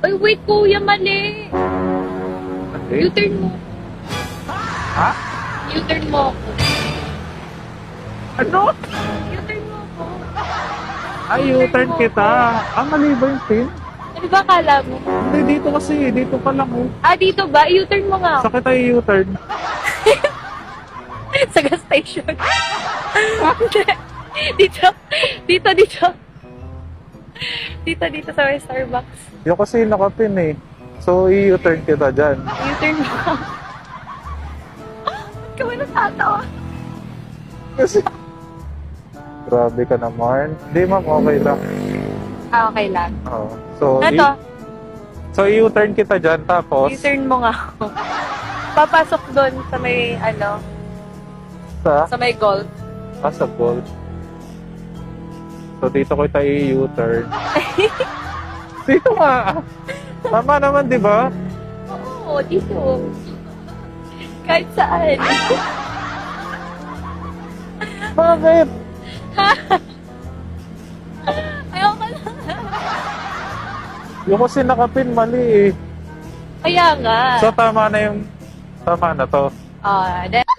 Ay, wait, kuya, mali. Eh? U-turn mo. Ha? U-turn mo ako. Ano? U-turn mo ako. Ay, U-turn kita. Mali ba yung pin? Ano ba akala mo? Hindi, dito kasi. Dito pa lang, oh. Ah, dito ba? U-turn mo nga ako. Sa kita yung U-turn. Sa gas station. dito. Dito, dito. Dito sa may Starbucks. Yung kasi nakapin eh. So, i-U-turn kita dyan. U-turn mo ako. Ba't ka ba natatawa? Kasi... Grabe ka naman. Hindi, ma'am, okay lang. Ah, okay lang. Oo. So, Ano? so, i-U-turn kita dyan, tapos... U-turn mo nga ako. Papasok doon sa may, sa may golf. Sa goal. So, dito kita i-U-turn. Dito nga. Tama naman, di ba? Oo, dito. Kahit saan. Bakit? Ayaw ka lang. Yung kasi nakapin, mali eh. Kaya nga. So, tama na yung... Tama na to. Then,